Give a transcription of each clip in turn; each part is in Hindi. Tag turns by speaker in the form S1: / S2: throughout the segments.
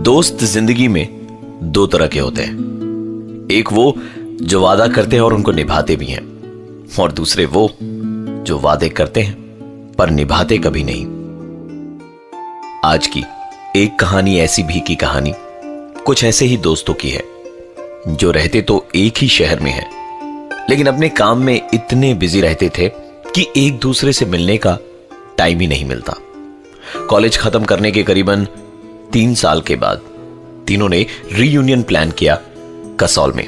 S1: दोस्त जिंदगी में दो तरह के होते हैं। एक वो जो वादा करते हैं और उनको निभाते भी हैं, और दूसरे वो जो वादे करते हैं पर निभाते कभी नहीं। आज की एक कहानी ऐसी भी की कहानी कुछ ऐसे ही दोस्तों की है जो रहते तो एक ही शहर में हैं, लेकिन अपने काम में इतने बिजी रहते थे कि एक दूसरे से मिलने का टाइम ही नहीं मिलता। कॉलेज खत्म करने के करीबन 3 साल के बाद तीनों ने रीयूनियन प्लान किया कसौल में,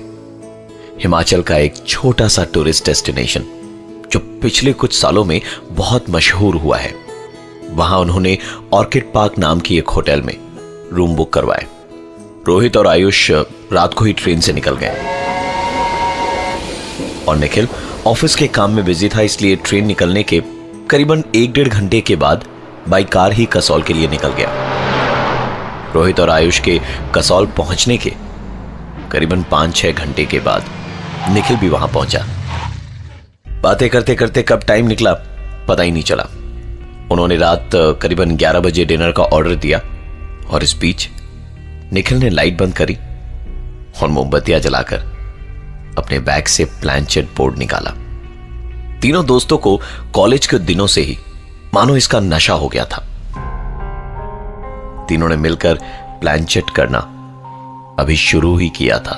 S1: हिमाचल का एक छोटा सा टूरिस्ट डेस्टिनेशन जो पिछले कुछ सालों में बहुत मशहूर हुआ है। वहां उन्होंने ऑर्किड पार्क नाम की एक होटल में रूम बुक करवाए। रोहित और आयुष रात को ही ट्रेन से निकल गए और निखिल ऑफिस के काम में बिजी था, इसलिए ट्रेन निकलने के करीबन 1-1.5 घंटे के बाद बाई कार ही कसौल के लिए निकल गया। रोहित और आयुष के कसौल पहुंचने के करीबन 5-6 घंटे के बाद निखिल भी वहां पहुंचा। बातें करते करते कब टाइम निकला पता ही नहीं चला। उन्होंने रात करीबन 11 बजे डिनर का ऑर्डर दिया और इस बीच निखिल ने लाइट बंद करी और मोमबत्तियां जलाकर अपने बैग से प्लानचेट बोर्ड निकाला। तीनों दोस्तों को कॉलेज के दिनों से ही मानो इसका नशा हो गया था। तीनों ने मिलकर प्लानचेट करना अभी शुरू ही किया था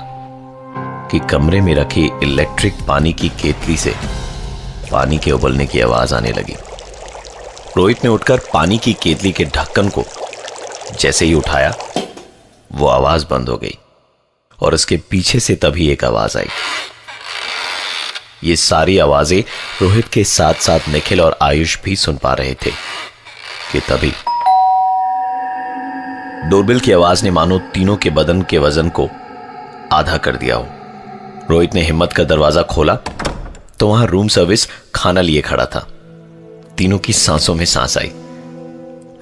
S1: कि कमरे में रखी इलेक्ट्रिक पानी की केतली से पानी के उबलने की आवाज आने लगी। रोहित ने उठकर पानी की केतली के ढक्कन को जैसे ही उठाया, वो आवाज बंद हो गई और उसके पीछे से तभी एक आवाज आई। ये सारी आवाजें रोहित के साथ साथ निखिल और आयुष भी सुन पा रहे थे कि तभी डोरबेल की आवाज ने मानो तीनों के बदन के वजन को आधा कर दिया हो। रोहित ने हिम्मत का दरवाजा खोला तो वहां रूम सर्विस खाना लिए खड़ा था। तीनों की सांसों में सांस आई।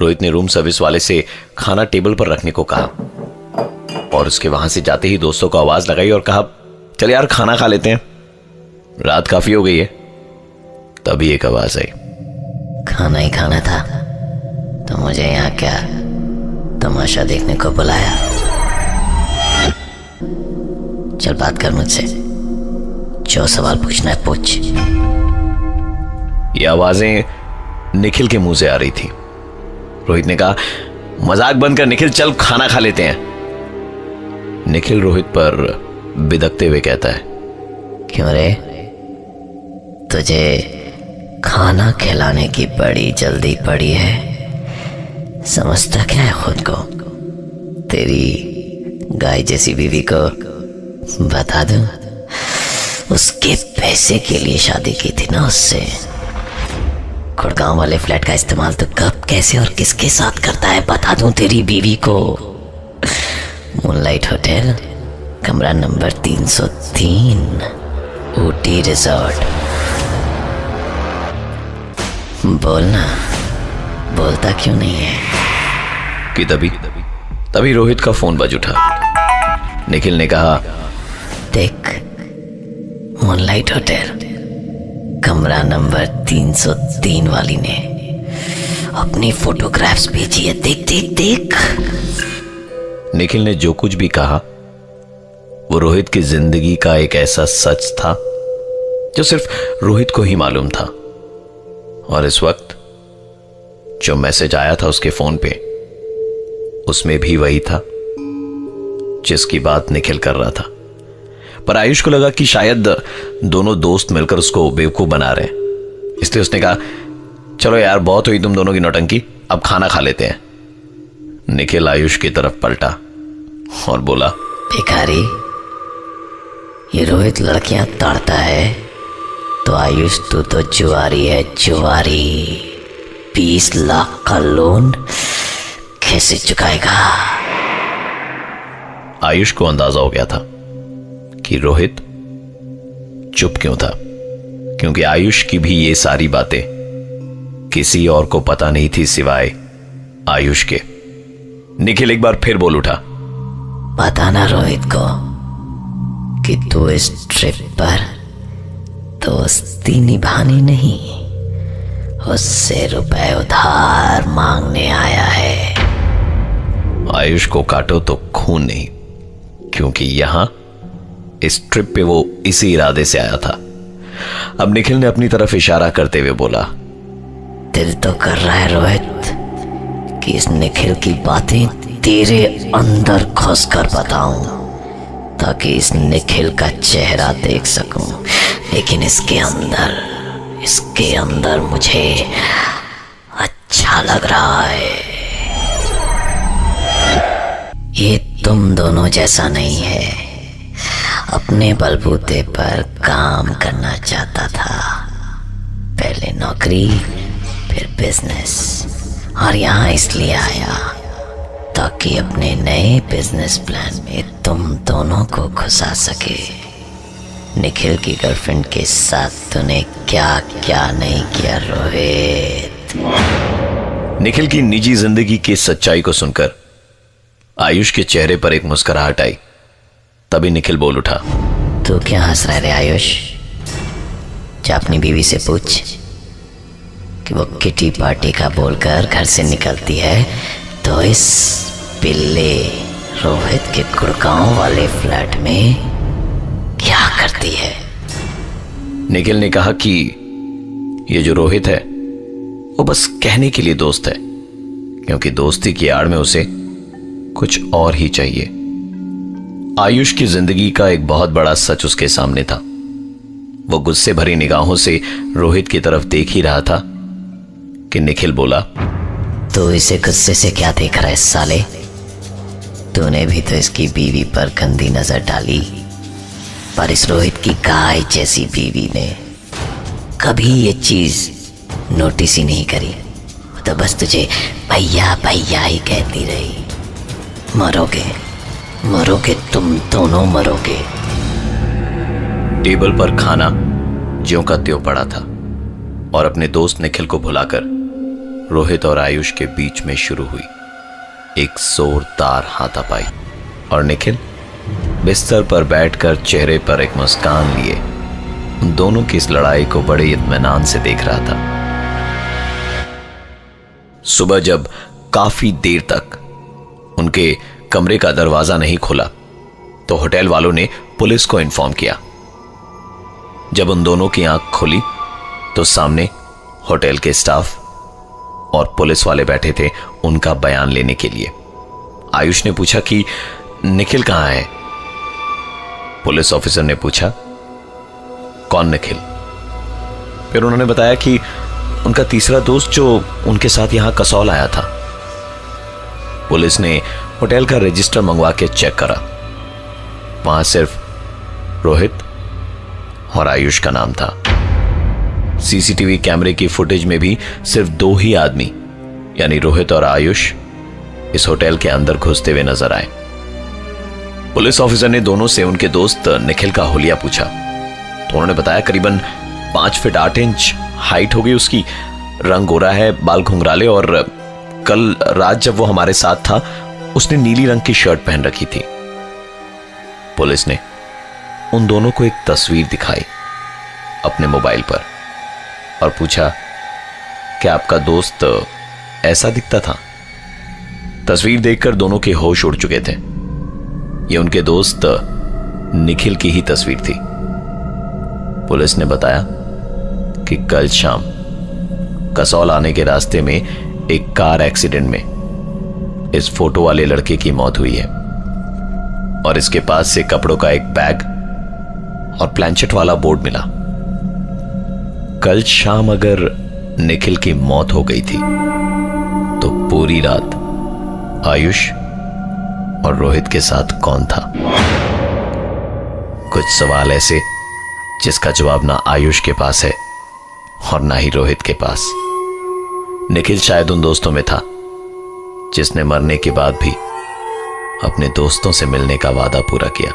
S1: रोहित ने रूम सर्विस वाले से खाना टेबल पर रखने को कहा और उसके वहां से जाते ही दोस्तों को आवाज लगाई और कहा, चल यार खाना खा लेते हैं, रात काफी हो गई है। तभी एक आवाज आई,
S2: खाना ही खाना था तो मुझे यहाँ क्या तमाशा देखने को बुलाया? चल बात कर मुझसे, जो सवाल पूछना है पूछ।
S1: ये आवाजें निखिल के मुंह से आ रही थी। रोहित ने कहा, मजाक बंद कर निखिल, चल खाना खा लेते हैं। निखिल रोहित पर बिदकते हुए कहता है,
S2: क्यों रे, तुझे खाना खिलाने की बड़ी जल्दी पड़ी है? समझता क्या है खुद को? तेरी गाय जैसी बीवी को बता दूं, उसके पैसे के लिए शादी की थी ना उससे। गुड़गांव वाले फ्लैट का इस्तेमाल तो कब कैसे और किसके साथ करता है बता दूं तेरी बीवी को। मूनलाइट होटल, कमरा नंबर 303, ऊटी रिजॉर्ट। बोलना, बोलता क्यों नहीं है?
S1: कि तभी रोहित का फोन बज उठा। निखिल ने कहा,
S2: देख, मूनलाइट होटल, कमरा नंबर 303 वाली ने अपनी फोटोग्राफ्स भेजी है, देख देख देख।
S1: निखिल ने जो कुछ भी कहा वो रोहित की जिंदगी का एक ऐसा सच था जो सिर्फ रोहित को ही मालूम था। और इस वक्त जो मैसेज आया था उसके फोन पे, उसमें भी वही था जिसकी बात निखिल कर रहा था। पर आयुष को लगा कि शायद दोनों दोस्त मिलकर उसको बेवकूफ बना रहे हैं, इसलिए उसने कहा, चलो यार बहुत हुई तुम दोनों की नौटंकी, अब खाना खा लेते हैं। निखिल आयुष की तरफ पलटा और बोला,
S2: भिखारी, ये रोहित लड़कियां ताड़ता है तो आयुष तू तो जुआरी है, जुआरी। 20 लाख का लोन कैसे चुकाएगा?
S1: आयुष को अंदाजा हो गया था कि रोहित चुप क्यों था, क्योंकि आयुष की भी ये सारी बातें किसी और को पता नहीं थी सिवाय आयुष के। निखिल एक बार फिर बोल उठा,
S2: बताना रोहित को कि तू इस ट्रिप पर दोस्ती निभानी नहीं, उससे रुपए उधार मांगने आया है।
S1: आयुष को काटो तो खून नहीं, क्योंकि यहां इस ट्रिप पे वो इसी इरादे से आया था। अब निखिल ने अपनी तरफ इशारा करते हुए बोला,
S2: दिल तो कर रहा है रोहित कि इस निखिल की बातें तेरे अंदर घुस कर बताऊं, ताकि इस निखिल का चेहरा देख सकूं। लेकिन इसके अंदर मुझे अच्छा लग रहा है। ये तुम दोनों जैसा नहीं है। अपने बलबूते पर काम करना चाहता था, पहले नौकरी फिर बिजनेस, और यहाँ इसलिए आया ताकि अपने नए बिजनेस प्लान में तुम दोनों को घुसा सके। निखिल की गर्लफ्रेंड के साथ तूने क्या क्या नहीं किया रोहित।
S1: निखिल की निजी जिंदगी की सच्चाई को सुनकर आयुष के चेहरे पर एक मुस्कुराहट आई। तभी निखिल बोल उठा,
S2: तू क्या हंस रहा है आयुष? जा अपनी बीवी से पूछ कि वो किटी पार्टी का बोलकर घर से निकलती है तो इस पिल्ले रोहित के गुड़गांव वाले फ्लैट में क्या करती है।
S1: निखिल ने कहा कि ये जो रोहित है वो बस कहने के लिए दोस्त है, क्योंकि दोस्ती की आड़ में उसे कुछ और ही चाहिए। आयुष की जिंदगी का एक बहुत बड़ा सच उसके सामने था। वो गुस्से भरी निगाहों से रोहित की तरफ देख ही रहा था कि निखिल बोला,
S2: तो इसे गुस्से से क्या देख रहा है साले? तूने भी तो इसकी बीवी पर गंदी नजर डाली, पर इस रोहित की गाय जैसी बीवी ने कभी ये चीज नोटिस ही नहीं करी। तो बस तुझे भैया भैया ही कहती रही। मरोगे तुम दोनों मरोगे।
S1: टेबल पर खाना ज्यों का त्यों पड़ा था और अपने दोस्त निखिल को भुलाकर रोहित और आयुष के बीच में शुरू हुई एक जोरदार हाथापाई। और निखिल बिस्तर पर बैठकर चेहरे पर एक मुस्कान लिए उन दोनों की इस लड़ाई को बड़े इत्मीनान से देख रहा था। सुबह जब काफी देर तक उनके कमरे का दरवाजा नहीं खुला तो होटल वालों ने पुलिस को इन्फॉर्म किया। जब उन दोनों की आंख खुली तो सामने होटल के स्टाफ और पुलिस वाले बैठे थे उनका बयान लेने के लिए। आयुष ने पूछा कि निखिल कहां है? पुलिस ऑफिसर ने पूछा, कौन निखिल? फिर उन्होंने बताया कि उनका तीसरा दोस्त जो उनके साथ यहां कसौल आया था। पुलिस ने होटल का रजिस्टर मंगवा के चेक करा, वहां सिर्फ रोहित और आयुष का नाम था। सीसीटीवी कैमरे की फुटेज में भी सिर्फ दो ही आदमी यानी रोहित और आयुष इस होटल के अंदर घुसते हुए नजर आए। पुलिस ऑफिसर ने दोनों से उनके दोस्त निखिल का हुलिया पूछा तो उन्होंने बताया करीबन 5 फीट 8 इंच हाइट होगी उसकी, रंग गोरा है, बाल घुंघराले, और कल रात जब वो हमारे साथ था उसने नीली रंग की शर्ट पहन रखी थी। पुलिस ने उन दोनों को एक तस्वीर दिखाई अपने मोबाइल पर और पूछा, क्या आपका दोस्त ऐसा दिखता था? तस्वीर देखकर दोनों के होश उड़ चुके थे। ये उनके दोस्त निखिल की ही तस्वीर थी। पुलिस ने बताया कि कल शाम कसौल आने के रास्ते में एक कार एक्सीडेंट में इस फोटो वाले लड़के की मौत हुई है और इसके पास से कपड़ों का एक बैग और प्लैंचेट वाला बोर्ड मिला। कल शाम अगर निखिल की मौत हो गई थी तो पूरी रात आयुष और रोहित के साथ कौन था? कुछ सवाल ऐसे जिसका जवाब ना आयुष के पास है और ना ही रोहित के पास। निखिल शायद उन दोस्तों में था जिसने मरने के बाद भी अपने दोस्तों से मिलने का वादा पूरा किया।